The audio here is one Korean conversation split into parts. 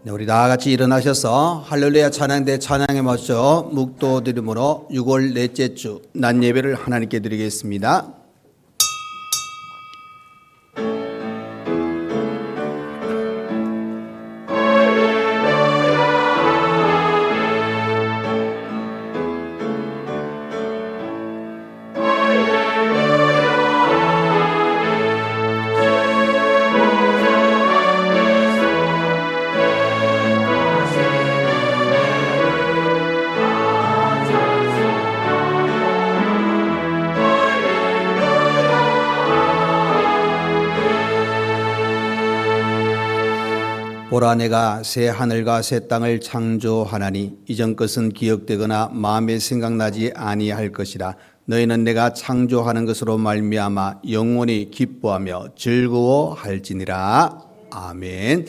네, 우리 다 같이 일어나셔서 할렐루야 찬양대 찬양에 맞춰 묵도 드림으로 6월 넷째 주 낮 예배를 하나님께 드리겠습니다. 보라 내가 새 하늘과 새 땅을 창조하나니 이전 것은 기억되거나 마음에 생각나지 아니할 것이라. 너희는 내가 창조하는 것으로 말미암아 영원히 기뻐하며 즐거워할지니라. 아멘.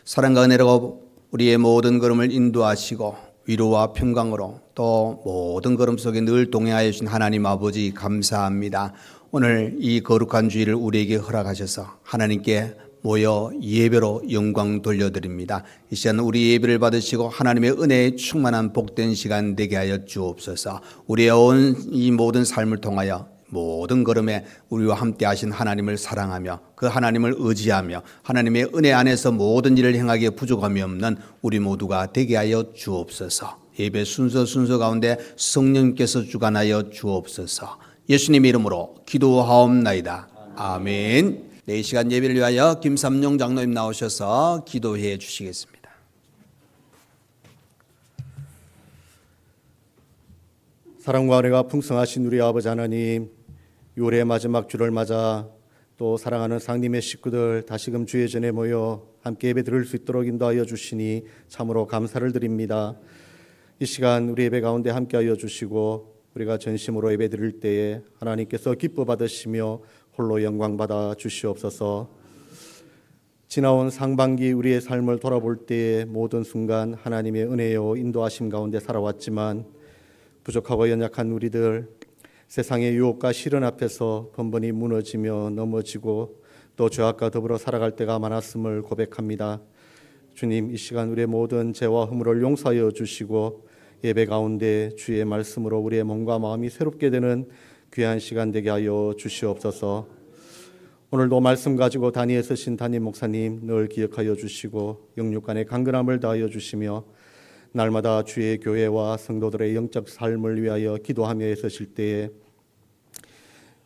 사랑과 은혜로 우리의 모든 걸음을 인도하시고 위로와 평강으로 또 모든 걸음 속에 늘 동행하여 주신 하나님 아버지 감사합니다. 오늘 이 거룩한 주일을 우리에게 허락하셔서 하나님께 모여 예배로 영광 돌려드립니다. 이 시간 우리 예배를 받으시고 하나님의 은혜에 충만한 복된 시간 되게 하여 주옵소서. 우리의 온 이 모든 삶을 통하여 모든 걸음에 우리와 함께 하신 하나님을 사랑하며 그 하나님을 의지하며 하나님의 은혜 안에서 모든 일을 행하기에 부족함이 없는 우리 모두가 되게 하여 주옵소서. 예배 순서 가운데 성령께서 주관하여 주옵소서. 예수님의 이름으로 기도하옵나이다. 아멘. 네, 이 시간 예배를 위하여 김삼용 장로님 나오셔서 기도해 주시겠습니다. 사랑과 은혜가 풍성하신 우리 아버지 하나님, 6월의 마지막 주를 맞아 또 사랑하는 상님의 식구들 다시금 주의 전에 모여 함께 예배 드릴 수 있도록 인도하여 주시니 참으로 감사를 드립니다. 이 시간 우리 예배 가운데 함께하여 주시고 우리가 전심으로 예배 드릴 때에 하나님께서 기뻐 받으시며 홀로 영광 받아 주시옵소서. 지나온 상반기 우리의 삶을 돌아볼 때의 모든 순간 하나님의 은혜요 인도하심 가운데 살아왔지만 부족하고 연약한 우리들, 세상의 유혹과 시련 앞에서 번번이 무너지며 넘어지고 또 죄악과 더불어 살아갈 때가 많았음을 고백합니다. 주님, 이 시간 우리의 모든 죄와 허물을 용서하여 주시고 예배 가운데 주의 말씀으로 우리의 몸과 마음이 새롭게 되는 귀한 시간 되게 하여 주시옵소서. 오늘도 말씀 가지고 단위에 서신 담임 목사님 늘 기억하여 주시고 영육간의 강건함을 다하여 주시며 날마다 주의 교회와 성도들의 영적 삶을 위하여 기도하며 애쓰실 때에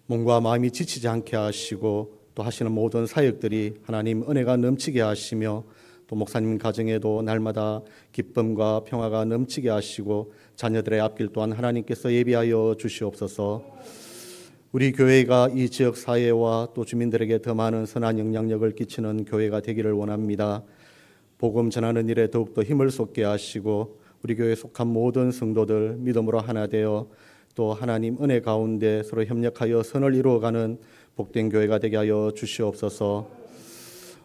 몸과 마음이 지치지 않게 하시고 또 하시는 모든 사역들이 하나님 은혜가 넘치게 하시며 또 목사님 가정에도 날마다 기쁨과 평화가 넘치게 하시고 자녀들의 앞길 또한 하나님께서 예비하여 주시옵소서. 우리 교회가 이 지역 사회와 또 주민들에게 더 많은 선한 영향력을 끼치는 교회가 되기를 원합니다. 복음 전하는 일에 더욱더 힘을 쏟게 하시고 우리 교회에 속한 모든 성도들 믿음으로 하나 되어 또 하나님 은혜 가운데 서로 협력하여 선을 이루어가는 복된 교회가 되게 하여 주시옵소서.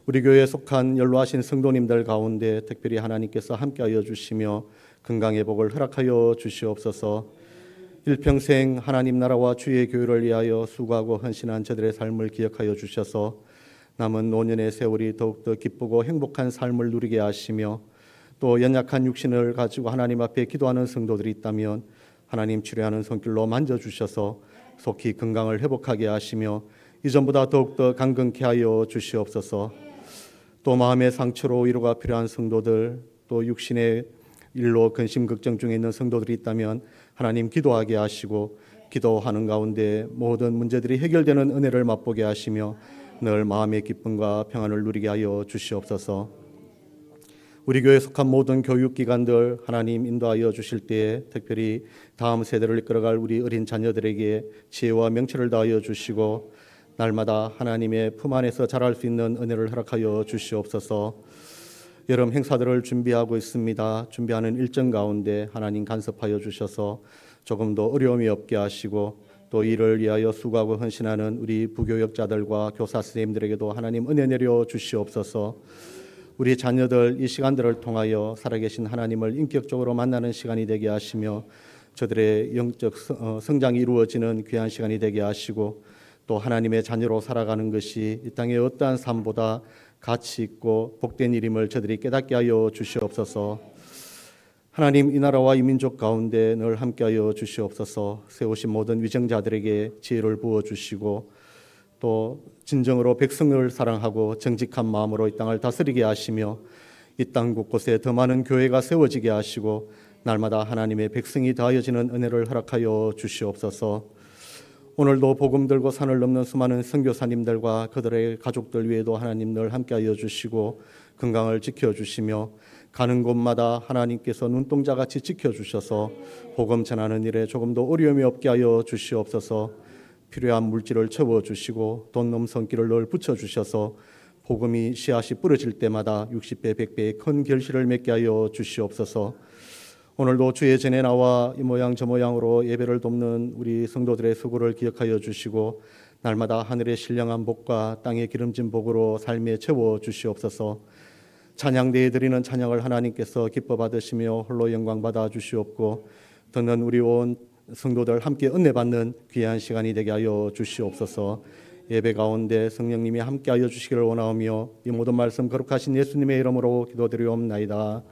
우리 교회에 속한 연로하신 성도님들 가운데 특별히 하나님께서 함께하여 주시며 건강의 복을 허락하여 주시옵소서. 일평생 하나님 나라와 주의 교회를 위하여 수고하고 헌신한 저들의 삶을 기억하여 주셔서 남은 노년의 세월이 더욱더 기쁘고 행복한 삶을 누리게 하시며 또 연약한 육신을 가지고 하나님 앞에 기도하는 성도들이 있다면 하나님 치료하는 손길로 만져주셔서 속히 건강을 회복하게 하시며 이전보다 더욱더 강건케 하여 주시옵소서. 또 마음의 상처로 위로가 필요한 성도들 또 육신의 일로 근심 걱정 중에 있는 성도들이 있다면 하나님 기도하게 하시고 기도하는 가운데 모든 문제들이 해결되는 은혜를 맛보게 하시며 늘 마음의 기쁨과 평안을 누리게 하여 주시옵소서. 우리 교회에 속한 모든 교육기관들 하나님 인도하여 주실 때에 특별히 다음 세대를 이끌어갈 우리 어린 자녀들에게 지혜와 명철을 다하여 주시고 날마다 하나님의 품 안에서 자랄 수 있는 은혜를 허락하여 주시옵소서. 여름 행사들을 준비하고 있습니다. 준비하는 일정 가운데 하나님 간섭하여 주셔서 조금 더 어려움이 없게 하시고 또 이를 위하여 수고하고 헌신하는 우리 부교역자들과 교사 선생님들에게도 하나님 은혜 내려 주시옵소서. 우리 자녀들 이 시간들을 통하여 살아계신 하나님을 인격적으로 만나는 시간이 되게 하시며 저들의 영적 성장이 이루어지는 귀한 시간이 되게 하시고 또 하나님의 자녀로 살아가는 것이 이 땅의 어떠한 삶보다 가치 있고 복된 일임을 저들이 깨닫게 하여 주시옵소서. 하나님, 이 나라와 이 민족 가운데 늘 함께하여 주시옵소서. 세우신 모든 위정자들에게 지혜를 부어주시고 또 진정으로 백성을 사랑하고 정직한 마음으로 이 땅을 다스리게 하시며 이 땅 곳곳에 더 많은 교회가 세워지게 하시고 날마다 하나님의 백성이 더하여지는 은혜를 허락하여 주시옵소서. 오늘도 복음 들고 산을 넘는 수많은 선교사님들과 그들의 가족들 위에도 하나님 늘 함께하여 주시고 건강을 지켜주시며 가는 곳마다 하나님께서 눈동자같이 지켜주셔서 복음 전하는 일에 조금도 어려움이 없게 하여 주시옵소서. 필요한 물질을 채워주시고 돈 넘성기를 늘 붙여주셔서 복음이 씨앗이 뿌려질 때마다 60배 100배의 큰 결실을 맺게 하여 주시옵소서. 오늘도 주의 전에 나와 이 모양 저 모양으로 예배를 돕는 우리 성도들의 수고를 기억하여 주시고 날마다 하늘의 신령한 복과 땅의 기름진 복으로 삶에 채워 주시옵소서. 찬양대에 드리는 찬양을 하나님께서 기뻐 받으시며 홀로 영광 받아 주시옵고 듣는 우리 온 성도들 함께 은혜 받는 귀한 시간이 되게 하여 주시옵소서. 예배 가운데 성령님이 함께 하여 주시기를 원하오며 이 모든 말씀 거룩하신 예수님의 이름으로 기도드리옵나이다.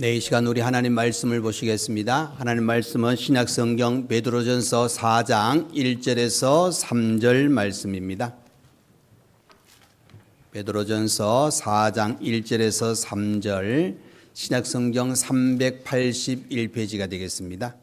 네, 이 시간 우리 하나님 말씀을 보시겠습니다. 하나님 말씀은 신약성경 베드로전서 4장 1절에서 3절 말씀입니다. 베드로전서 4장 1절에서 3절, 신약성경 381페이지가 되겠습니다.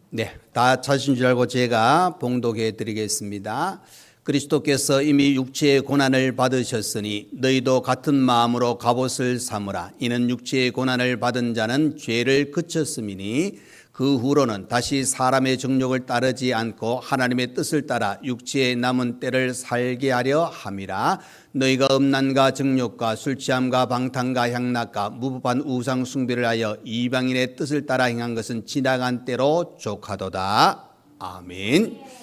네, 다 찾으신 줄 알고 제가 봉독해 드리겠습니다. 그리스도께서 이미 육체의 고난을 받으셨으니 너희도 같은 마음으로 갑옷을 삼으라. 이는 육체의 고난을 받은 자는 죄를 그쳤음이니 그 후로는 다시 사람의 정욕을 따르지 않고 하나님의 뜻을 따라 육체의 남은 때를 살게 하려 함이라. 너희가 음란과 정욕과 술취함과 방탕과 향락과 무법한 우상 숭배를 하여 이방인의 뜻을 따라 행한 것은 지나간 때로 족하도다. 아멘.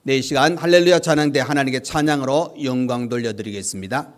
네, 이 시간 할렐루야 찬양대 하나님께 찬양으로 영광 돌려드리겠습니다.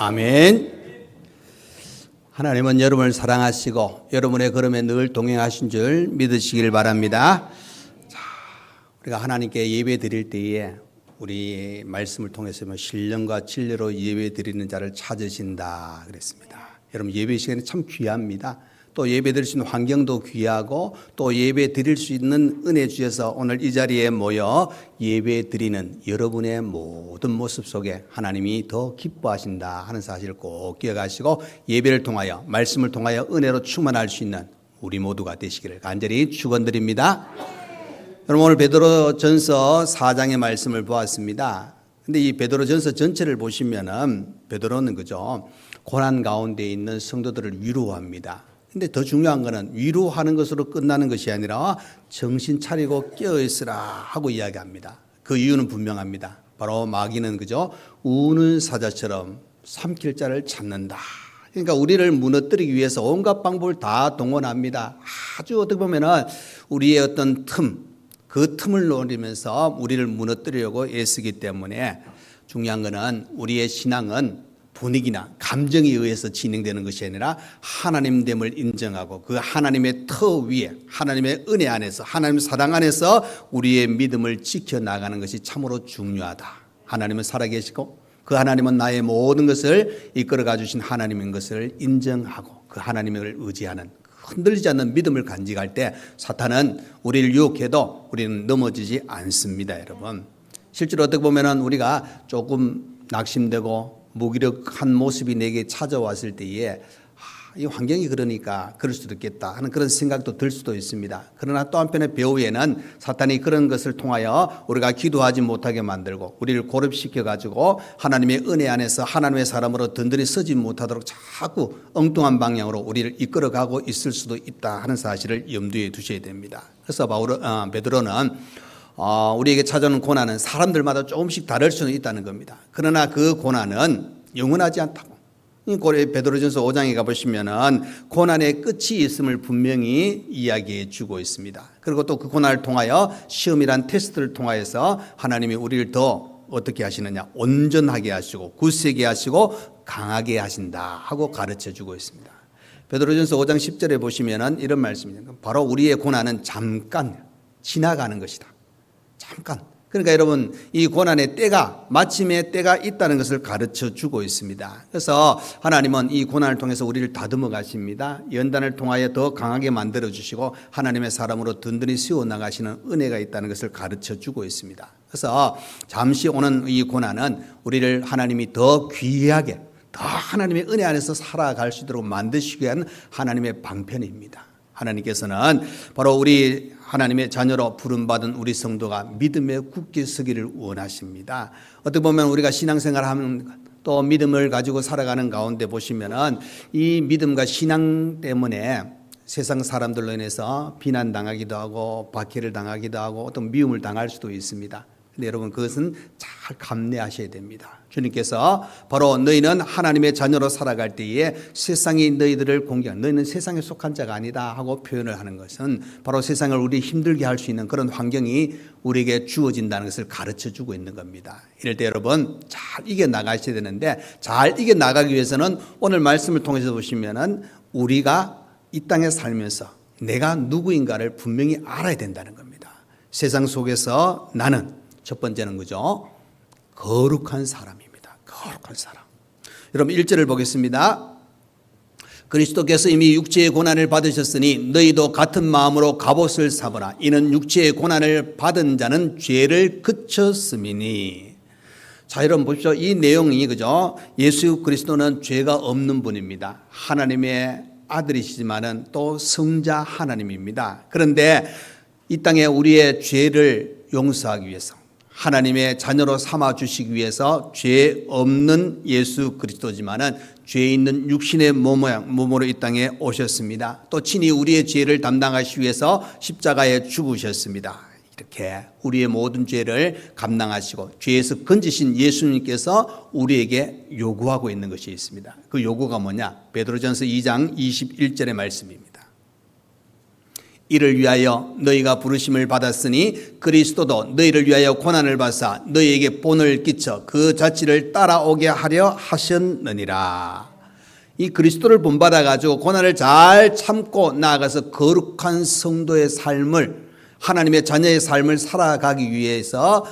아멘. 하나님은 여러분을 사랑하시고 여러분의 걸음에 늘 동행하신 줄 믿으시길 바랍니다. 자, 우리가 하나님께 예배 드릴 때에 우리 말씀을 통해서 신령과 진리로 예배 드리는 자를 찾으신다 그랬습니다. 여러분 예배 시간이 참 귀합니다. 또 예배 드릴 수 있는 환경도 귀하고 또 예배 드릴 수 있는 은혜 주셔서 오늘 이 자리에 모여 예배 드리는 여러분의 모든 모습 속에 하나님이 더 기뻐하신다 하는 사실을 꼭 기억하시고 예배를 통하여 말씀을 통하여 은혜로 충만할 수 있는 우리 모두가 되시기를 간절히 축원드립니다. 여러분 오늘 베드로전서 4장의 말씀을 보았습니다. 근데 이 베드로전서 전체를 보시면은 베드로는 그죠 고난 가운데 있는 성도들을 위로합니다. 근데 더 중요한 거는 위로하는 것으로 끝나는 것이 아니라 정신 차리고 깨어 있으라 하고 이야기합니다. 그 이유는 분명합니다. 바로 마귀는 그죠 우는 사자처럼 삼킬 자를 찾는다. 그러니까 우리를 무너뜨리기 위해서 온갖 방법을 다 동원합니다. 아주 어떻게 보면은 우리의 어떤 그 틈을 노리면서 우리를 무너뜨리려고 애쓰기 때문에 중요한 거는 우리의 신앙은 분위기나 감정에 의해서 진행되는 것이 아니라 하나님됨을 인정하고 그 하나님의 터 위에 하나님의 은혜 안에서 하나님의 사랑 안에서 우리의 믿음을 지켜나가는 것이 참으로 중요하다. 하나님은 살아계시고 그 하나님은 나의 모든 것을 이끌어가 주신 하나님인 것을 인정하고 그 하나님을 의지하는 흔들리지 않는 믿음을 간직할 때 사탄은 우리를 유혹해도 우리는 넘어지지 않습니다. 여러분 실제로 어떻게 보면 우리가 조금 낙심되고 무기력한 모습이 내게 찾아왔을 때에 이 환경이 그러니까 그럴 수도 있겠다 하는 그런 생각도 들 수도 있습니다. 그러나 또 한편의 배후에는 사탄이 그런 것을 통하여 우리가 기도하지 못하게 만들고 우리를 고립시켜 가지고 하나님의 은혜 안에서 하나님의 사람으로 든든히 서지 못하도록 자꾸 엉뚱한 방향으로 우리를 이끌어가고 있을 수도 있다 하는 사실을 염두에 두셔야 됩니다. 그래서 베드로는 우리에게 찾아오는 고난은 사람들마다 조금씩 다를 수는 있다는 겁니다. 그러나 그 고난은 영원하지 않다고. 베드로전서 5장에 가보시면은 고난의 끝이 있음을 분명히 이야기해 주고 있습니다. 그리고 또 그 고난을 통하여 시험이란 테스트를 통하여서 하나님이 우리를 더 어떻게 하시느냐 온전하게 하시고 굳세게 하시고 강하게 하신다 하고 가르쳐 주고 있습니다. 베드로전서 5장 10절에 보시면은 이런 말씀입니다. 바로 우리의 고난은 잠깐 지나가는 것이다. 잠깐. 그러니까 여러분 이 고난의 때가 마침의 때가 있다는 것을 가르쳐 주고 있습니다. 그래서 하나님은 이 고난을 통해서 우리를 다듬어 가십니다. 연단을 통하여 더 강하게 만들어 주시고 하나님의 사람으로 든든히 세워 나가시는 은혜가 있다는 것을 가르쳐 주고 있습니다. 그래서 잠시 오는 이 고난은 우리를 하나님이 더 귀하게 더 하나님의 은혜 안에서 살아갈 수 있도록 만드시기 위한 하나님의 방편입니다. 하나님께서는 바로 우리 하나님의 자녀로 부름받은 우리 성도가 믿음에 굳게 서기를 원하십니다. 어떻게 보면 우리가 신앙생활하면 또 믿음을 가지고 살아가는 가운데 보시면은 이 믿음과 신앙 때문에 세상 사람들로 인해서 비난당하기도 하고 박해를 당하기도 하고 어떤 미움을 당할 수도 있습니다. 근데 여러분 그것은 잘 감내하셔야 됩니다. 주님께서 바로 너희는 하나님의 자녀로 살아갈 때에 세상이 너희들을 공격한 너희는 세상에 속한 자가 아니다 하고 표현을 하는 것은 바로 세상을 우리 힘들게 할 수 있는 그런 환경이 우리에게 주어진다는 것을 가르쳐 주고 있는 겁니다. 이럴 때 여러분 잘 이겨나가셔야 되는데 잘 이겨나가기 위해서는 오늘 말씀을 통해서 보시면은 우리가 이 땅에 살면서 내가 누구인가를 분명히 알아야 된다는 겁니다. 세상 속에서 나는 첫 번째는 그죠? 거룩한 사람입니다. 거룩한 사람. 여러분 1절을 보겠습니다. 그리스도께서 이미 육체의 고난을 받으셨으니 너희도 같은 마음으로 갑옷을 사보라. 이는 육체의 고난을 받은 자는 죄를 그쳤음이니. 자, 여러분 보십시오. 이 내용이 그죠? 예수 그리스도는 죄가 없는 분입니다. 하나님의 아들이시지만은 또 성자 하나님입니다. 그런데 이 땅에 우리의 죄를 용서하기 위해서 하나님의 자녀로 삼아 주시기 위해서 죄 없는 예수 그리스도지만은 죄 있는 육신의 몸으로 이 땅에 오셨습니다. 또 친히 우리의 죄를 담당하시기 위해서 십자가에 죽으셨습니다. 이렇게 우리의 모든 죄를 감당하시고 죄에서 건지신 예수님께서 우리에게 요구하고 있는 것이 있습니다. 그 요구가 뭐냐? 베드로전서 2장 21절의 말씀입니다. 이를 위하여 너희가 부르심을 받았으니 그리스도도 너희를 위하여 고난을 받사 너희에게 본을 끼쳐 그 자취를 따라오게 하려 하셨느니라. 이 그리스도를 본받아 가지고 고난을 잘 참고 나아가서 거룩한 성도의 삶을, 하나님의 자녀의 삶을 살아가기 위해서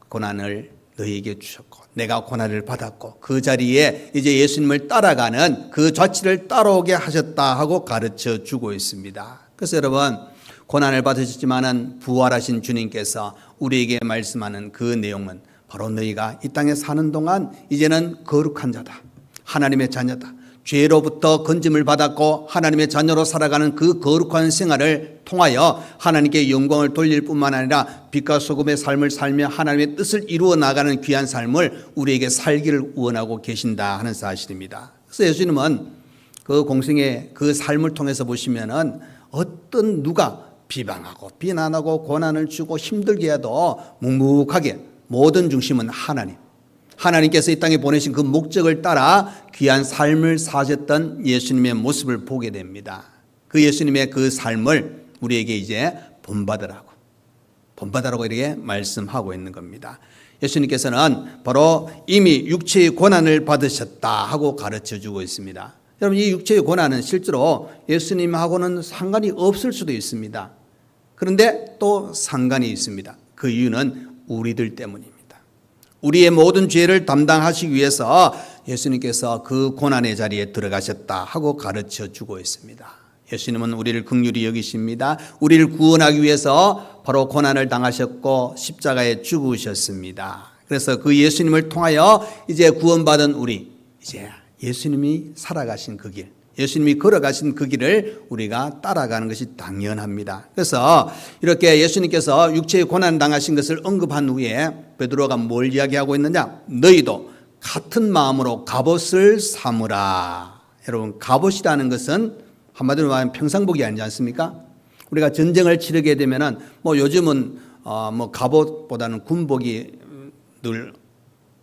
고난을 너희에게 주셨고 내가 고난을 받았고 그 자리에 이제 예수님을 따라가는 그 자취를 따라오게 하셨다 하고 가르쳐 주고 있습니다. 그래서 여러분, 고난을 받으셨지만은 부활하신 주님께서 우리에게 말씀하는 그 내용은 바로 너희가 이 땅에 사는 동안 이제는 거룩한 자다, 하나님의 자녀다, 죄로부터 건짐을 받았고 하나님의 자녀로 살아가는 그 거룩한 생활을 통하여 하나님께 영광을 돌릴 뿐만 아니라 빛과 소금의 삶을 살며 하나님의 뜻을 이루어 나가는 귀한 삶을 우리에게 살기를 원하고 계신다 하는 사실입니다. 그래서 예수님은 그 공생의 그 삶을 통해서 보시면은 어떤 누가 비방하고 비난하고 고난을 주고 힘들게 해도 묵묵하게 모든 중심은 하나님께서 이 땅에 보내신 그 목적을 따라 귀한 삶을 사셨던 예수님의 모습을 보게 됩니다. 그 예수님의 그 삶을 우리에게 이제 본받으라고 이렇게 말씀하고 있는 겁니다. 예수님께서는 바로 이미 육체의 고난을 받으셨다 하고 가르쳐 주고 있습니다. 여러분, 이 육체의 고난은 실제로 예수님하고는 상관이 없을 수도 있습니다. 그런데 또 상관이 있습니다. 그 이유는 우리들 때문입니다. 우리의 모든 죄를 담당하시기 위해서 예수님께서 그 고난의 자리에 들어가셨다 하고 가르쳐 주고 있습니다. 예수님은 우리를 긍휼히 여기십니다. 우리를 구원하기 위해서 바로 고난을 당하셨고 십자가에 죽으셨습니다. 그래서 그 예수님을 통하여 이제 구원받은 우리, 이제 예수님이 살아가신 그 길, 예수님이 걸어가신 그 길을 우리가 따라가는 것이 당연합니다. 그래서 이렇게 예수님께서 육체의 고난 당하신 것을 언급한 후에 베드로가 뭘 이야기하고 있느냐? 너희도 같은 마음으로 갑옷을 삼으라. 여러분, 갑옷이라는 것은 한마디로 말하면 평상복이 아니지 않습니까? 우리가 전쟁을 치르게 되면은 요즘은 갑옷보다는 군복이 늘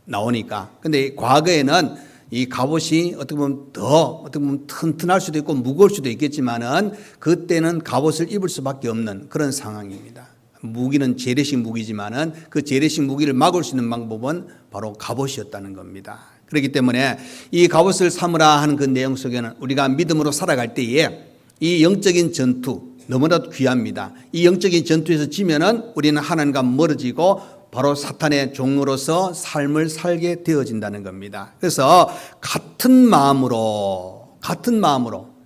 나오니까. 근데 과거에는 이 갑옷이 어떻게 보면 튼튼할 수도 있고 무거울 수도 있겠지만은 그때는 갑옷을 입을 수밖에 없는 그런 상황입니다. 무기는 재래식 무기지만은 그 재래식 무기를 막을 수 있는 방법은 바로 갑옷이었다는 겁니다. 그렇기 때문에 이 갑옷을 삼으라 하는 그 내용 속에는 우리가 믿음으로 살아갈 때에 이 영적인 전투 너무나도 귀합니다. 이 영적인 전투에서 지면은 우리는 하나님과 멀어지고 바로 사탄의 종으로서 삶을 살게 되어진다는 겁니다. 그래서 같은 마음으로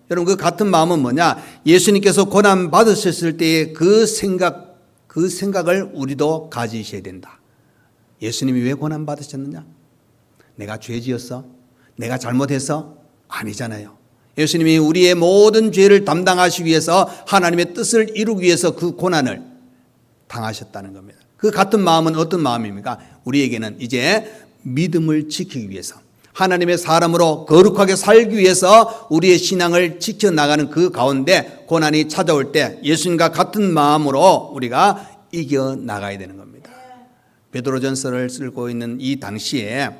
여러분, 그 같은 마음은 뭐냐? 예수님께서 고난 받으셨을 때의 그 생각을 우리도 가지셔야 된다. 예수님이 왜 고난 받으셨느냐? 내가 죄 지었어? 내가 잘못해서? 아니잖아요. 예수님이 우리의 모든 죄를 담당하시기 위해서 하나님의 뜻을 이루기 위해서 그 고난을 당하셨다는 겁니다. 그 같은 마음은 어떤 마음입니까? 우리에게는 이제 믿음을 지키기 위해서, 하나님의 사람으로 거룩하게 살기 위해서 우리의 신앙을 지켜나가는 그 가운데 고난이 찾아올 때 예수님과 같은 마음으로 우리가 이겨나가야 되는 겁니다. 베드로전서를 쓰고 있는 이 당시에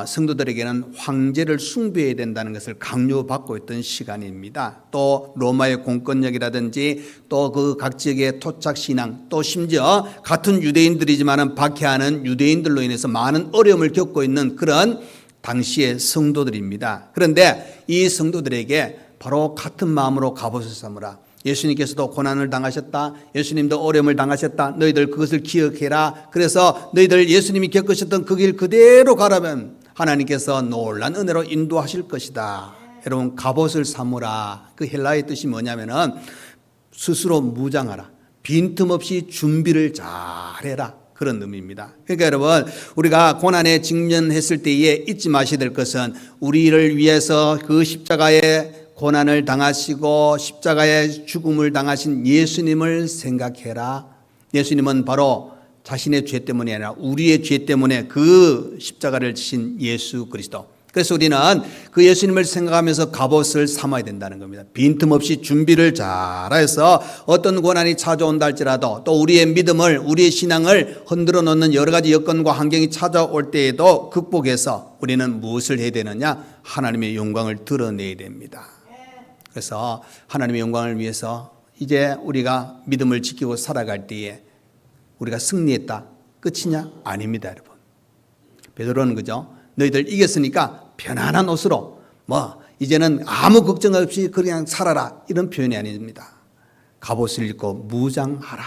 성도들에게는 황제를 숭배해야 된다는 것을 강요받고 있던 시간입니다. 또 로마의 공권력이라든지 또 그 각 지역의 토착신앙, 또 심지어 같은 유대인들이지만 박해하는 유대인들로 인해서 많은 어려움을 겪고 있는 그런 당시의 성도들입니다. 그런데 이 성도들에게 바로 같은 마음으로 갑옷을 삼으라. 예수님께서도 고난을 당하셨다. 예수님도 어려움을 당하셨다. 너희들 그것을 기억해라. 그래서 너희들 예수님이 겪으셨던 그 길 그대로 가라면 하나님께서 놀란 은혜로 인도하실 것이다. 여러분, 갑옷을 삼으라. 그 헬라의 뜻이 뭐냐면은 스스로 무장하라. 빈틈없이 준비를 잘해라. 그런 의미입니다. 그러니까 여러분, 우리가 고난에 직면했을 때에 잊지 마셔야 될 것은 우리를 위해서 그 십자가에 고난을 당하시고 십자가의 죽음을 당하신 예수님을 생각해라. 예수님은 바로 자신의 죄 때문이 아니라 우리의 죄 때문에 그 십자가를 지신 예수 그리스도. 그래서 우리는 그 예수님을 생각하면서 갑옷을 삼아야 된다는 겁니다. 빈틈없이 준비를 잘해서 어떤 고난이 찾아온다 할지라도 또 우리의 믿음을, 우리의 신앙을 흔들어 놓는 여러 가지 여건과 환경이 찾아올 때에도 극복해서 우리는 무엇을 해야 되느냐? 하나님의 영광을 드러내야 됩니다. 그래서 하나님의 영광을 위해서 이제 우리가 믿음을 지키고 살아갈 때에 우리가 승리했다. 끝이냐? 아닙니다, 여러분. 베드로는 그죠? 너희들 이겼으니까 편안한 옷으로 이제는 아무 걱정 없이 그냥 살아라. 이런 표현이 아닙니다. 갑옷을 입고 무장하라.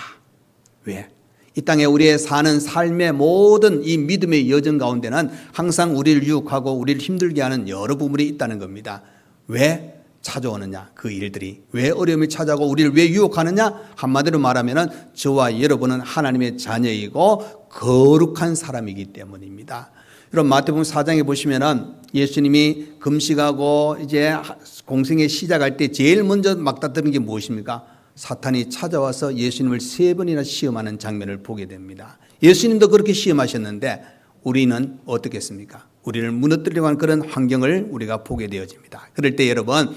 왜? 이 땅에 우리의 사는 삶의 모든 이 믿음의 여정 가운데는 항상 우리를 유혹하고 우리를 힘들게 하는 여러 부분이 있다는 겁니다. 왜 찾아오느냐? 그 일들이 왜 어려움이 찾아오고 우리를 왜 유혹하느냐? 한마디로 말하면 저와 여러분은 하나님의 자녀이고 거룩한 사람이기 때문입니다. 여러분 마태복음 4장에 보시면은 예수님이 금식하고 이제 공생에 시작할 때 제일 먼저 막다뜨는 게 무엇입니까? 사탄이 찾아와서 예수님을 3번이나 시험하는 장면을 보게 됩니다. 예수님도 그렇게 시험하셨는데 우리는 어떻겠습니까? 우리를 무너뜨리려고 하는 그런 환경을 우리가 보게 되어집니다. 그럴 때 여러분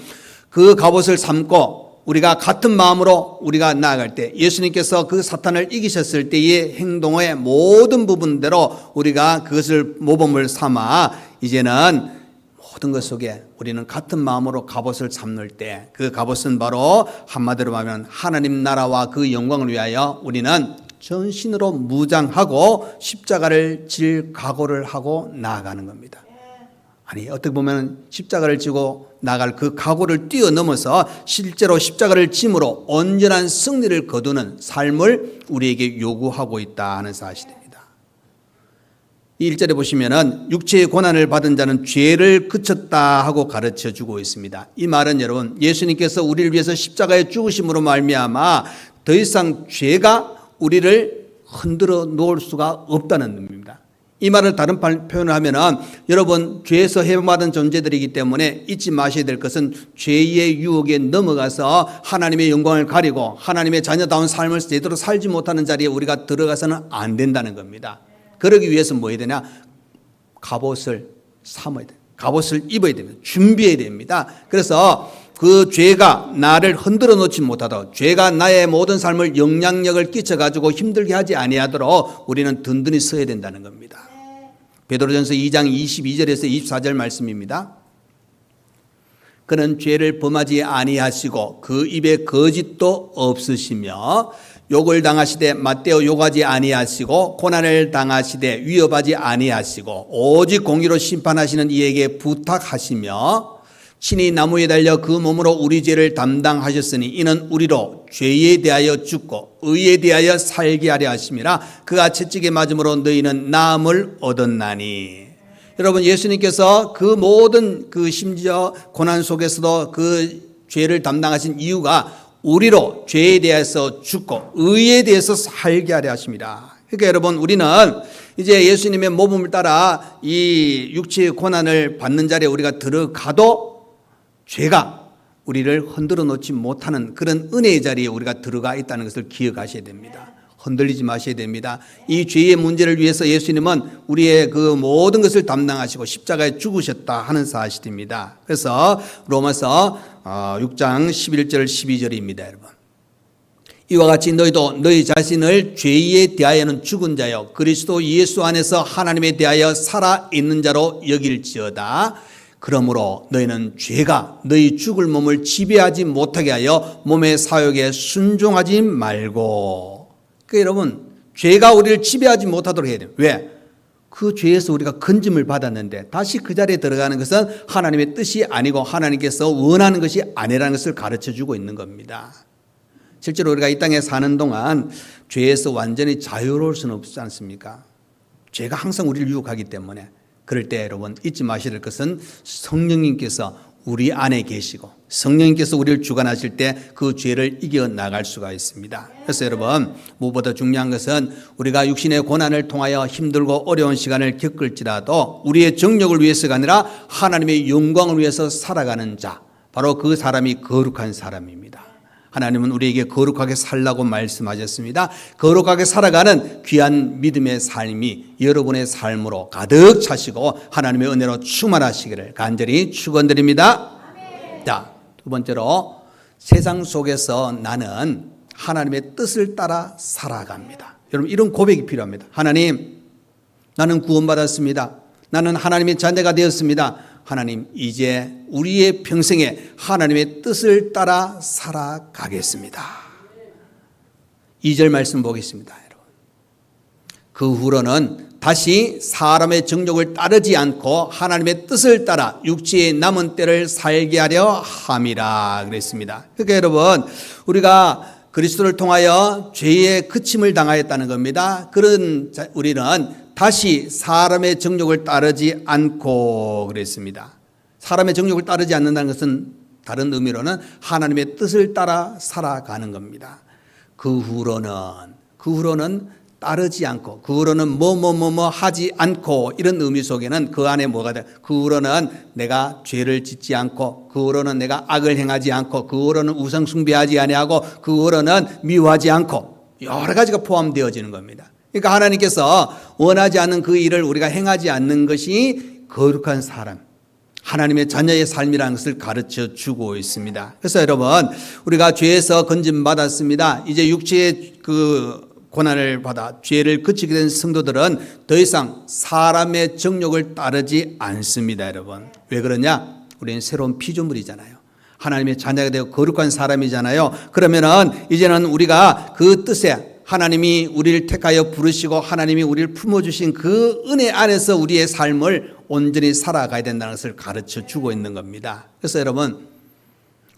그 갑옷을 삼고 우리가 같은 마음으로 우리가 나아갈 때 예수님께서 그 사탄을 이기셨을 때의 행동의 모든 부분대로 우리가 그것을 모범을 삼아 이제는 모든 것 속에 우리는 같은 마음으로 갑옷을 삼을 때 그 갑옷은 바로 한마디로 말하면 하나님 나라와 그 영광을 위하여 우리는 전신으로 무장하고 십자가를 질 각오를 하고 나아가는 겁니다. 아니 어떻게 보면 십자가를 지고 나갈 그 각오를 뛰어넘어서 실제로 십자가를 짐으로 온전한 승리를 거두는 삶을 우리에게 요구하고 있다 하는 사실입니다. 이 1절에 보시면은 육체의 고난을 받은 자는 죄를 그쳤다 하고 가르쳐 주고 있습니다. 이 말은 여러분 예수님께서 우리를 위해서 십자가에 죽으심으로 말미암아 더 이상 죄가 우리를 흔들어 놓을 수가 없다는 의미입니다. 이 말을 다른 표현을 하면은 여러분 죄에서 해방받은 존재들이기 때문에 잊지 마셔야 될 것은 죄의 유혹에 넘어가서 하나님의 영광을 가리고 하나님의 자녀다운 삶을 제대로 살지 못하는 자리에 우리가 들어가서는 안 된다는 겁니다. 그러기 위해서 뭐 해야 되냐? 갑옷을 삼아야 돼요. 갑옷을 입어야 됩니다. 준비해야 됩니다. 그래서 그 죄가 나를 흔들어 놓지 못하도록 죄가 나의 모든 삶을 영향력을 끼쳐가지고 힘들게 하지 아니하도록 우리는 든든히 서야 된다는 겁니다. 베드로전서 2장 22절에서 24절 말씀입니다. 그는 죄를 범하지 아니하시고 그 입에 거짓도 없으시며 욕을 당하시되 맞대어 욕하지 아니하시고 고난을 당하시되 위협하지 아니하시고 오직 공의로 심판하시는 이에게 부탁하시며 친히 나무에 달려 그 몸으로 우리 죄를 담당하셨으니 이는 우리로 죄에 대하여 죽고 의에 대하여 살게 하려 하심이라. 그가 채찍에 맞음으로 너희는 나음을 얻었나니. 여러분 예수님께서 그 모든 그 심지어 고난 속에서도 그 죄를 담당하신 이유가 우리로 죄에 대해서 죽고 의에 대해서 살게 하려 하십니다. 그러니까 여러분 우리는 이제 예수님의 모범을 따라 이 육체의 고난을 받는 자리에 우리가 들어가도 죄가 우리를 흔들어 놓지 못하는 그런 은혜의 자리에 우리가 들어가 있다는 것을 기억하셔야 됩니다. 흔들리지 마셔야 됩니다. 이 죄의 문제를 위해서 예수님은 우리의 그 모든 것을 담당하시고 십자가에 죽으셨다 하는 사실입니다. 그래서 로마서 6장 11절 12절입니다. 여러분 이와 같이 너희도 너희 자신을 죄에 대하여는 죽은 자요 그리스도 예수 안에서 하나님에 대하여 살아있는 자로 여길지어다. 그러므로 너희는 죄가 너희 죽을 몸을 지배하지 못하게 하여 몸의 사욕에 순종하지 말고. 그러니까 여러분 죄가 우리를 지배하지 못하도록 해야 돼요. 왜? 그 죄에서 우리가 건짐을 받았는데 다시 그 자리에 들어가는 것은 하나님의 뜻이 아니고 하나님께서 원하는 것이 아니라는 것을 가르쳐주고 있는 겁니다. 실제로 우리가 이 땅에 사는 동안 죄에서 완전히 자유로울 수는 없지 않습니까? 죄가 항상 우리를 유혹하기 때문에 그럴 때 여러분 잊지 마셔야 될 것은 성령님께서 우리 안에 계시고 성령님께서 우리를 주관하실 때 그 죄를 이겨나갈 수가 있습니다. 그래서 여러분 무엇보다 중요한 것은 우리가 육신의 고난을 통하여 힘들고 어려운 시간을 겪을지라도 우리의 정력을 위해서가 아니라 하나님의 영광을 위해서 살아가는 자 바로 그 사람이 거룩한 사람입니다. 하나님은 우리에게 거룩하게 살라고 말씀하셨습니다. 거룩하게 살아가는 귀한 믿음의 삶이 여러분의 삶으로 가득 차시고 하나님의 은혜로 충만하시기를 간절히 축원드립니다. 자, 두 번째로 세상 속에서 나는 하나님의 뜻을 따라 살아갑니다. 여러분 이런 고백이 필요합니다. 하나님, 나는 구원받았습니다. 나는 하나님의 자녀가 되었습니다. 하나님 이제 우리의 평생에 하나님의 뜻을 따라 살아가겠습니다. 2절 말씀 보겠습니다. 여러분. 그 후로는 다시 사람의 정욕을 따르지 않고 하나님의 뜻을 따라 육체의 남은 때를 살게 하려 함이라 그랬습니다. 그러니까 여러분, 우리가 그리스도를 통하여 죄의 그침을 당하였다는 겁니다. 그런 우리는 다시 사람의 정욕을 따르지 않고 그랬습니다. 사람의 정욕을 따르지 않는다는 것은 다른 의미로는 하나님의 뜻을 따라 살아가는 겁니다. 그 후로는 따르지 않고, 그 후로는 뭐 하지 않고, 이런 의미 속에는 그 안에 뭐가 돼? 그 후로는 내가 죄를 짓지 않고, 그 후로는 내가 악을 행하지 않고, 그 후로는 우상 숭배하지 아니하고, 그 후로는 미워하지 않고, 여러 가지가 포함되어지는 겁니다. 그러니까 하나님께서 원하지 않는 그 일을 우리가 행하지 않는 것이 거룩한 사람, 하나님의 자녀의 삶이라는 것을 가르쳐 주고 있습니다. 그래서 여러분, 우리가 죄에서 건짐받았습니다. 이제 육체의 고난을 받아 죄를 그치게 된 성도들은 더 이상 사람의 정욕을 따르지 않습니다. 여러분, 왜 그러냐? 우리는 새로운 피조물이잖아요. 하나님의 자녀가 되어 거룩한 사람이잖아요. 그러면은 이제는 우리가 그 뜻에, 하나님이 우리를 택하여 부르시고 하나님이 우리를 품어주신 그 은혜 안에서 우리의 삶을 온전히 살아가야 된다는 것을 가르쳐 주고 있는 겁니다. 그래서 여러분,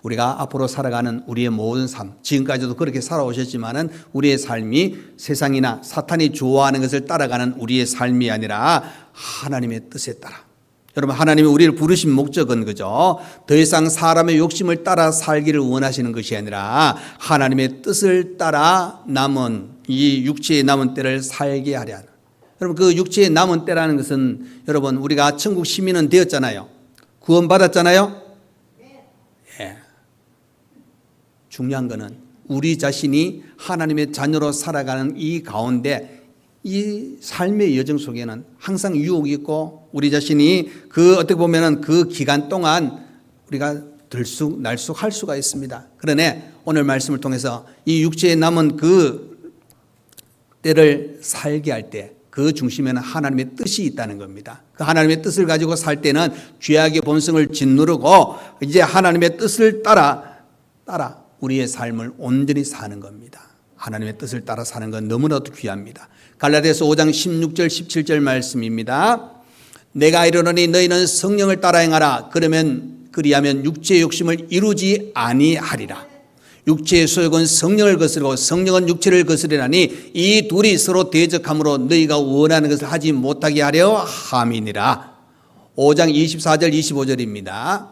우리가 앞으로 살아가는 우리의 모든 삶, 지금까지도 그렇게 살아오셨지만은 우리의 삶이 세상이나 사탄이 좋아하는 것을 따라가는 우리의 삶이 아니라 하나님의 뜻에 따라. 여러분, 하나님이 우리를 부르신 목적은 그죠? 더 이상 사람의 욕심을 따라 살기를 원하시는 것이 아니라 하나님의 뜻을 따라 남은 이 육체의 남은 때를 살게 하려 하는. 여러분, 그 육체의 남은 때라는 것은 여러분, 우리가 천국 시민은 되었잖아요. 구원받았잖아요. 예. 중요한 것은 우리 자신이 하나님의 자녀로 살아가는 이 가운데 이 삶의 여정 속에는 항상 유혹이 있고, 우리 자신이 어떻게 보면은 그 기간 동안 우리가 날쑥할 수가 있습니다. 그러네 오늘 말씀을 통해서 이 육체에 남은 그 때를 살게 할 때 그 중심에는 하나님의 뜻이 있다는 겁니다. 그 하나님의 뜻을 가지고 살 때는 죄악의 본성을 짓누르고 이제 하나님의 뜻을 따라 우리의 삶을 온전히 사는 겁니다. 하나님의 뜻을 따라 사는 건 너무나도 귀합니다. 갈라디아서 5장 16절 17절 말씀입니다. 내가 이르노니 너희는 성령을 따라 행하라. 그리하면 육체의 욕심을 이루지 아니하리라. 육체의 소욕은 성령을 거스르고 성령은 육체를 거스르나니 이 둘이 서로 대적함으로 너희가 원하는 것을 하지 못하게 하려 함이니라. 5장 24절 25절입니다.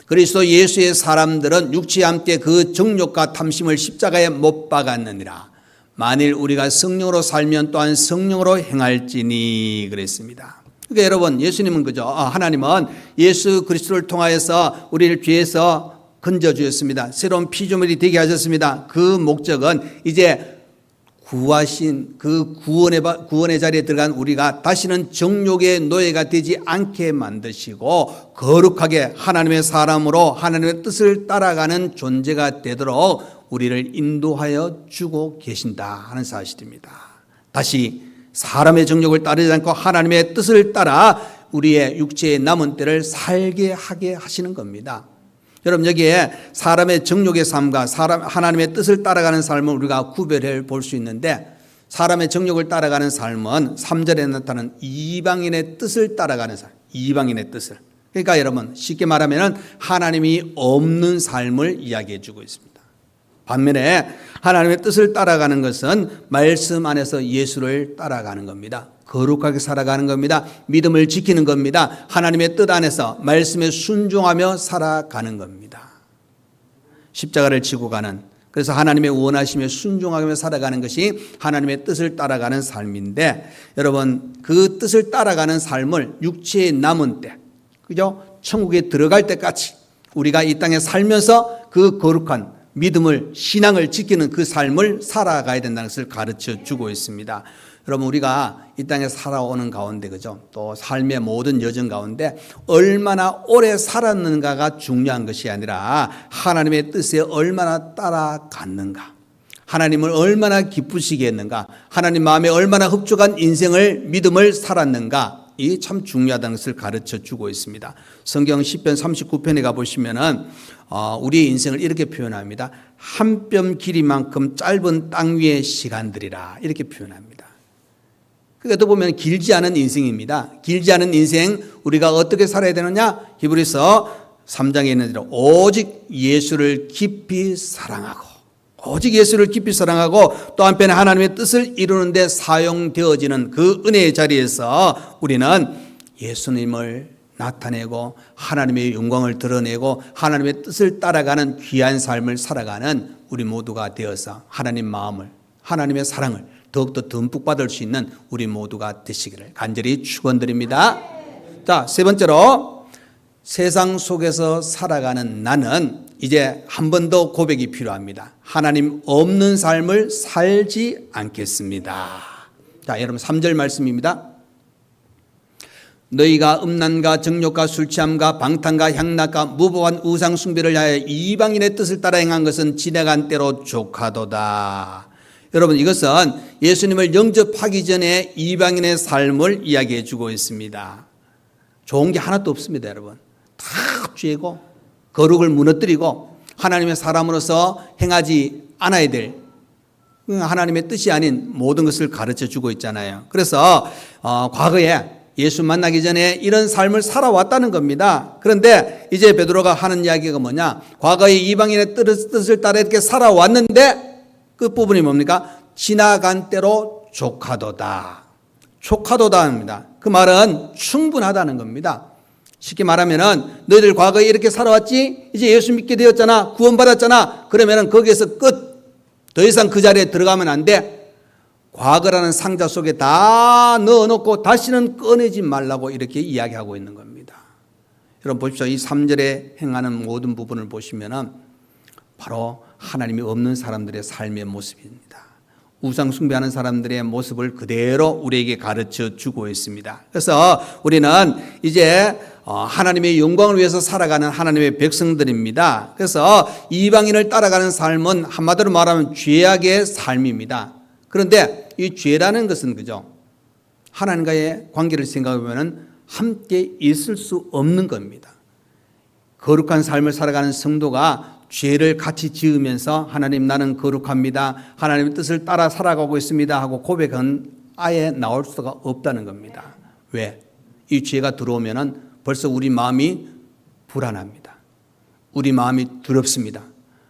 그리스도 예수의 사람들은 육체에 함께 그 정욕과 탐심을 십자가에 못 박았느니라. 만일 우리가 성령으로 살면 또한 성령으로 행할지니 그랬습니다. 그러니까 여러분, 예수님은 그죠? 하나님은 예수 그리스도를 통하여서 우리를 죄에서 건져주셨습니다. 새로운 피조물이 되게 하셨습니다. 그 목적은 이제 구하신 그 구원의 자리에 들어간 우리가 다시는 정욕의 노예가 되지 않게 만드시고 거룩하게 하나님의 사람으로 하나님의 뜻을 따라가는 존재가 되도록 우리를 인도하여 주고 계신다 하는 사실입니다. 다시 사람의 정욕을 따르지 않고 하나님의 뜻을 따라 우리의 육체의 남은 때를 살게 하게 하시는 겁니다. 여러분, 여기에 사람의 정욕의 삶과 하나님의 뜻을 따라가는 삶을 우리가 구별해 볼 수 있는데, 사람의 정욕을 따라가는 삶은 3절에 나타나는 이방인의 뜻을 따라가는 삶, 이방인의 뜻을. 그러니까 여러분, 쉽게 말하면 하나님이 없는 삶을 이야기해 주고 있습니다. 반면에 하나님의 뜻을 따라가는 것은 말씀 안에서 예수를 따라가는 겁니다. 거룩하게 살아가는 겁니다. 믿음을 지키는 겁니다. 하나님의 뜻 안에서 말씀에 순종하며 살아가는 겁니다. 십자가를 지고 가는, 그래서 하나님의 원하심에 순종하며 살아가는 것이 하나님의 뜻을 따라가는 삶인데, 여러분, 그 뜻을 따라가는 삶을 육체의 남은 때, 그죠? 천국에 들어갈 때까지 우리가 이 땅에 살면서 그 거룩한 믿음을, 신앙을 지키는 그 삶을 살아가야 된다는 것을 가르쳐 주고 있습니다. 여러분, 우리가 이 땅에 살아오는 가운데, 그죠? 또 삶의 모든 여정 가운데 얼마나 오래 살았는가가 중요한 것이 아니라 하나님의 뜻에 얼마나 따라갔는가, 하나님을 얼마나 기쁘시게 했는가, 하나님 마음에 얼마나 흡족한 인생을, 믿음을 살았는가, 이 참 중요하다는 것을 가르쳐 주고 있습니다. 성경 10편 39편에 가보시면은 우리의 인생을 이렇게 표현합니다. 한 뼘 길이만큼 짧은 땅 위의 시간들이라 이렇게 표현합니다. 그러니까 또 보면 길지 않은 인생입니다. 길지 않은 인생 우리가 어떻게 살아야 되느냐? 히브리서 3장에 있는 대로 오직 예수를 깊이 사랑하고 오직 예수를 깊이 사랑하고 또 한편에 하나님의 뜻을 이루는 데 사용되어지는 그 은혜의 자리에서 우리는 예수님을 나타내고 하나님의 영광을 드러내고 하나님의 뜻을 따라가는 귀한 삶을 살아가는 우리 모두가 되어서 하나님 마음을 하나님의 사랑을 더욱더 듬뿍 받을 수 있는 우리 모두가 되시기를 간절히 축원드립니다. 자, 세 번째로 세상 속에서 살아가는 나는 이제 한 번 더 고백이 필요합니다. 하나님 없는 삶을 살지 않겠습니다. 자, 여러분 3절 말씀입니다. 너희가 음란과 정욕과 술취함과 방탕과 향락과 무법한 우상 숭배를 하여 이방인의 뜻을 따라 행한 것은 지나간 때로 족하도다. 여러분 이것은 예수님을 영접하기 전에 이방인의 삶을 이야기해 주고 있습니다. 좋은 게 하나도 없습니다. 여러분 다 죄고 거룩을 무너뜨리고 하나님의 사람으로서 행하지 않아야 될 하나님의 뜻이 아닌 모든 것을 가르쳐 주고 있잖아요. 그래서 과거에 예수 만나기 전에 이런 삶을 살아왔다는 겁니다. 그런데 이제 베드로가 하는 이야기가 뭐냐? 과거에 이방인의 뜻을 따라 이렇게 살아왔는데 그 부분이 뭡니까? 지나간 때로 족하도다. 족하도다 합니다. 그 말은 충분하다는 겁니다. 쉽게 말하면은 너희들 과거에 이렇게 살아왔지? 이제 예수 믿게 되었잖아. 구원받았잖아. 그러면은 거기에서 끝. 더 이상 그 자리에 들어가면 안 돼. 과거라는 상자 속에 다 넣어놓고 다시는 꺼내지 말라고 이렇게 이야기하고 있는 겁니다. 여러분 보십시오. 이 3절에 행하는 모든 부분을 보시면은 바로 하나님이 없는 사람들의 삶의 모습입니다. 우상 숭배하는 사람들의 모습을 그대로 우리에게 가르쳐 주고 있습니다. 그래서 우리는 이제 하나님의 영광을 위해서 살아가는 하나님의 백성들입니다. 그래서 이방인을 따라가는 삶은 한마디로 말하면 죄악의 삶입니다. 그런데 이 죄라는 것은 그죠? 하나님과의 관계를 생각해 보면 함께 있을 수 없는 겁니다. 거룩한 삶을 살아가는 성도가 죄를 같이 지으면서 하나님 나는 거룩합니다. 하나님의 뜻을 따라 살아가고 있습니다 하고 고백은 아예 나올 수가 없다는 겁니다. 왜? 이 죄가 들어오면은 벌써 우리 마음이 불안합니다. 우리 마음이 두렵습니다.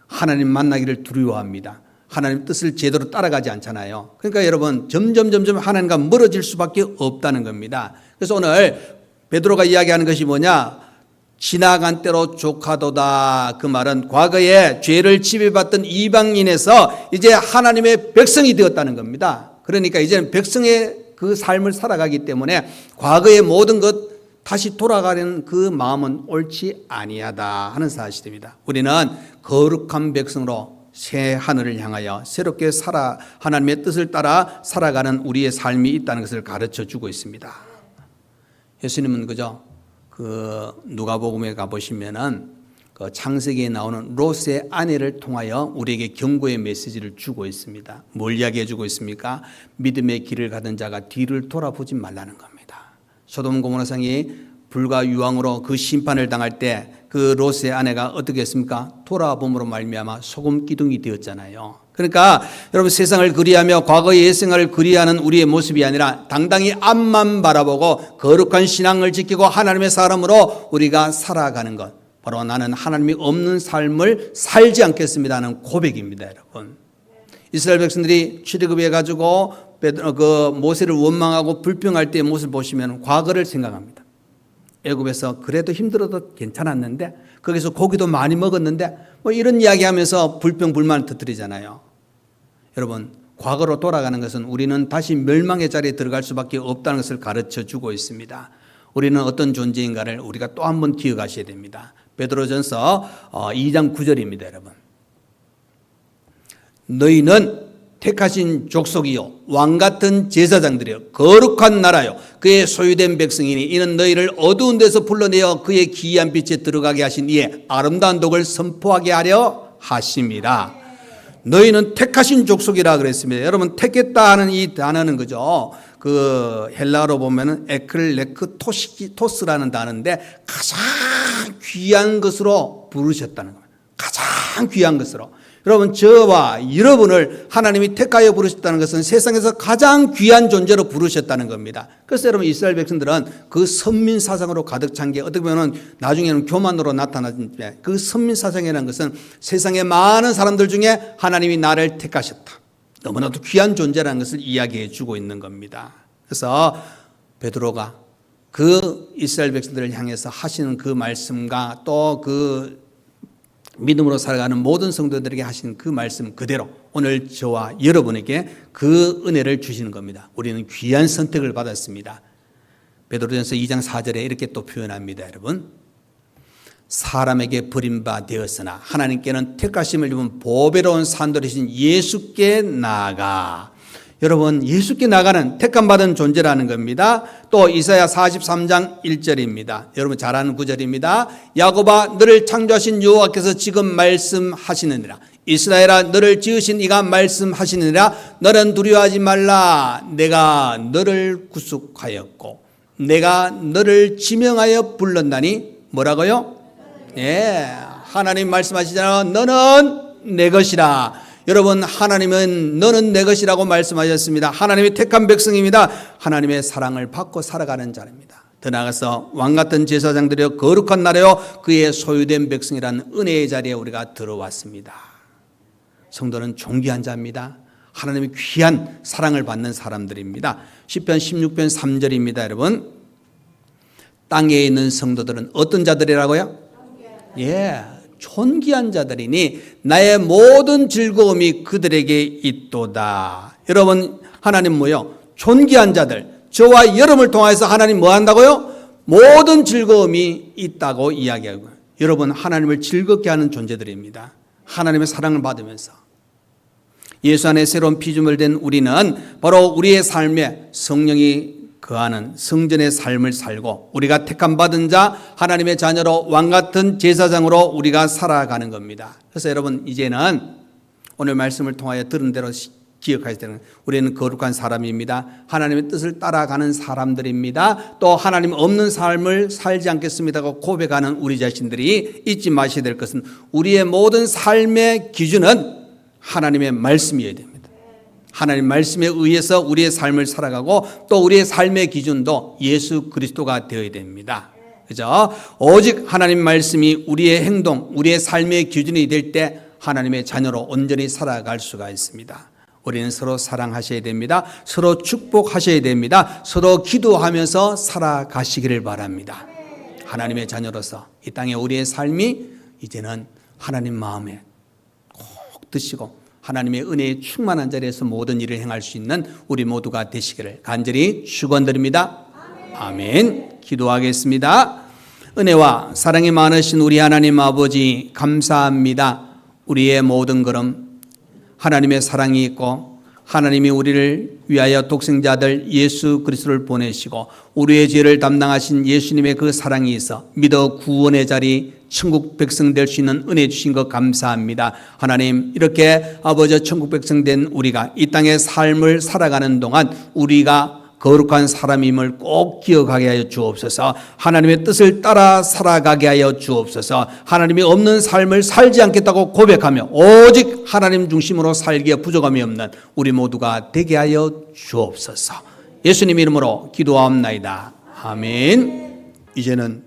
하나님 만나기를 두려워합니다. 하나님 뜻을 제대로 따라가지 않잖아요. 그러니까 여러분 점점 하나님과 멀어질 수밖에 없다는 겁니다. 그래서 오늘 베드로가 이야기하는 것이 뭐냐? 지나간 때로 족하도다. 그 말은 과거에 죄를 지배받던 이방인에서 이제 하나님의 백성이 되었다는 겁니다. 그러니까 이제는 백성의 그 삶을 살아가기 때문에 과거의 모든 것 다시 돌아가려는 그 마음은 옳지 아니하다 하는 사실입니다. 우리는 거룩한 백성으로 새 하늘을 향하여 새롭게 하나님의 뜻을 따라 살아가는 우리의 삶이 있다는 것을 가르쳐 주고 있습니다. 예수님은 그죠? 누가복음에 가보시면은 그 창세기에 나오는 롯의 아내를 통하여 우리에게 경고의 메시지를 주고 있습니다. 뭘 이야기해 주고 있습니까? 믿음의 길을 가던 자가 뒤를 돌아보지 말라는 겁니다. 소돔 고모라 성이 불과 유황으로 그 심판을 당할 때 그 롯의 아내가 어떻게 했습니까? 돌아봄으로 말미암아 소금 기둥이 되었잖아요. 그러니까 여러분 세상을 그리하며 과거의 옛생활을 그리하는 우리의 모습이 아니라 당당히 앞만 바라보고 거룩한 신앙을 지키고 하나님의 사람으로 우리가 살아가는 것, 바로 나는 하나님이 없는 삶을 살지 않겠습니다 하는 고백입니다. 여러분 이스라엘 백성들이 출애굽해 가지고 그 모세를 원망하고 불평할 때의 모습을 보시면 과거를 생각합니다. 애굽에서 그래도 힘들어도 괜찮았는데 거기서 고기도 많이 먹었는데 뭐 이런 이야기하면서 불평 불만을 터뜨리잖아요. 여러분 과거로 돌아가는 것은 우리는 다시 멸망의 자리에 들어갈 수밖에 없다는 것을 가르쳐 주고 있습니다. 우리는 어떤 존재인가를 우리가 또 한 번 기억하셔야 됩니다. 베드로전서 2장 9절입니다. 여러분 너희는 택하신 족속이요 왕같은 제사장들이요 거룩한 나라요 그의 소유된 백성이니 이는 너희를 어두운 데서 불러내어 그의 기이한 빛에 들어가게 하신 이의 아름다운 독을 선포하게 하려 하심이라. 너희는 택하신 족속이라 그랬습니다. 여러분 택했다 하는 이 단어는 그죠? 그 헬라어로 보면은 에클레크토스라는 단어인데 가장 귀한 것으로 부르셨다는 겁니다. 가장 귀한 것으로. 여러분, 저와 여러분을 하나님이 택하여 부르셨다는 것은 세상에서 가장 귀한 존재로 부르셨다는 겁니다. 그래서 여러분, 이스라엘 백성들은 그 선민 사상으로 가득 찬 게 어떻게 보면 나중에는 교만으로 나타나는데, 그 선민 사상이라는 것은 세상의 많은 사람들 중에 하나님이 나를 택하셨다, 너무나도 귀한 존재라는 것을 이야기해 주고 있는 겁니다. 그래서 베드로가 그 이스라엘 백성들을 향해서 하시는 그 말씀과 또 그 믿음으로 살아가는 모든 성도들에게 하신 그 말씀 그대로 오늘 저와 여러분에게 그 은혜를 주시는 겁니다. 우리는 귀한 선택을 받았습니다. 베드로전서 2장 4절에 이렇게 또 표현합니다. 여러분, 사람에게 버림바 되었으나 하나님께는 택하심을 입은 보배로운 산돌이신 예수께 나아가. 여러분, 예수께 나가는 택함받은 존재라는 겁니다. 또 이사야 43장 1절입니다. 여러분 잘 아는 구절입니다. 야곱아, 너를 창조하신 여호와께서 지금 말씀하시느니라. 이스라엘아, 너를 지으신 이가 말씀하시느니라. 너는 두려워하지 말라. 내가 너를 구속하였고 내가 너를 지명하여 불렀나니. 뭐라고요? 예, 하나님 말씀하시잖아요. 너는 내 것이라. 여러분, 하나님은 너는 내 것이라고 말씀하셨습니다. 하나님의 택한 백성입니다. 하나님의 사랑을 받고 살아가는 자입니다. 더 나아가서 왕같은 제사장들이여 거룩한 나라여 그의 소유된 백성이라는 은혜의 자리에 우리가 들어왔습니다. 성도는 존귀한 자입니다. 하나님의 귀한 사랑을 받는 사람들입니다. 시편 16편 3절입니다. 여러분, 땅에 있는 성도들은 어떤 자들이라고요? 예, 존귀한 자들이니 나의 모든 즐거움이 그들에게 있도다. 여러분, 하나님 뭐요? 존귀한 자들, 저와 여러분을 통해서 하나님 뭐 한다고요? 모든 즐거움이 있다고 이야기하고요. 여러분, 하나님을 즐겁게 하는 존재들입니다. 하나님의 사랑을 받으면서 예수 안에 새로운 피조물 된 우리는 바로 우리의 삶에 성령이 거하는 성전의 삶을 살고 우리가 택함 받은 자 하나님의 자녀로 왕같은 제사장으로 우리가 살아가는 겁니다. 그래서 여러분, 이제는 오늘 말씀을 통하여 들은 대로 기억하셔야 되는, 우리는 거룩한 사람입니다. 하나님의 뜻을 따라가는 사람들입니다. 또 하나님 없는 삶을 살지 않겠습니다고 고백하는 우리 자신들이 잊지 마셔야 될 것은 우리의 모든 삶의 기준은 하나님의 말씀이어야 됩니다. 하나님 말씀에 의해서 우리의 삶을 살아가고 또 우리의 삶의 기준도 예수 그리스도가 되어야 됩니다. 그죠? 오직 하나님 말씀이 우리의 행동, 우리의 삶의 기준이 될 때 하나님의 자녀로 온전히 살아갈 수가 있습니다. 우리는 서로 사랑하셔야 됩니다. 서로 축복하셔야 됩니다. 서로 기도하면서 살아가시기를 바랍니다. 하나님의 자녀로서 이 땅에 우리의 삶이 이제는 하나님 마음에 꼭 드시고 하나님의 은혜에 충만한 자리에서 모든 일을 행할 수 있는 우리 모두가 되시기를 간절히 축원드립니다. 아멘. 기도하겠습니다. 은혜와 사랑이 많으신 우리 하나님 아버지, 감사합니다. 우리의 모든 걸음 하나님의 사랑이 있고 하나님이 우리를 위하여 독생자 아들 예수 그리스도를 보내시고 우리의 죄를 담당하신 예수님의 그 사랑이 있어 믿어 구원의 자리 천국 백성 될 수 있는 은혜 주신 것 감사합니다. 하나님, 이렇게 아버지 천국 백성 된 우리가 이 땅의 삶을 살아가는 동안 우리가 거룩한 사람임을 꼭 기억하게 하여 주옵소서. 하나님의 뜻을 따라 살아가게 하여 주옵소서. 하나님이 없는 삶을 살지 않겠다고 고백하며 오직 하나님 중심으로 살기에 부족함이 없는 우리 모두가 되게 하여 주옵소서. 예수님 이름으로 기도하옵나이다. 아멘. 이제는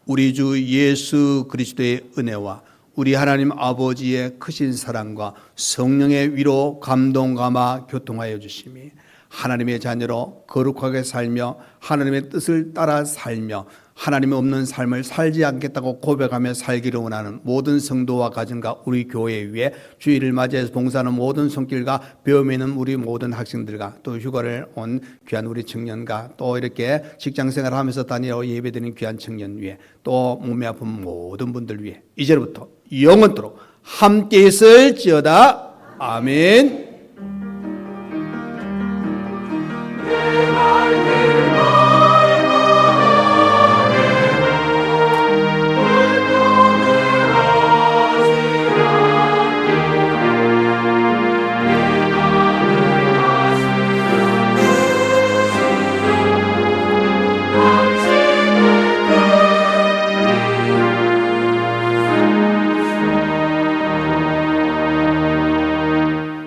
우리 주 예수 그리스도의 은혜와 우리 하나님 아버지의 크신 사랑과 성령의 위로 감동 감화 교통하여 주심이 하나님의 자녀로 거룩하게 살며 하나님의 뜻을 따라 살며 하나님이 없는 삶을 살지 않겠다고 고백하며 살기를 원하는 모든 성도와 가정과 우리 교회 위에 주일을 맞이해서 봉사하는 모든 손길과 배움에 있는 우리 모든 학생들과 또 휴가를 온 귀한 우리 청년과 또 이렇게 직장생활을 하면서 다니러 예배드리는 귀한 청년 위에 또 몸이 아픈 모든 분들 위해 이제부터 영원토록 함께 있을지어다. 아멘.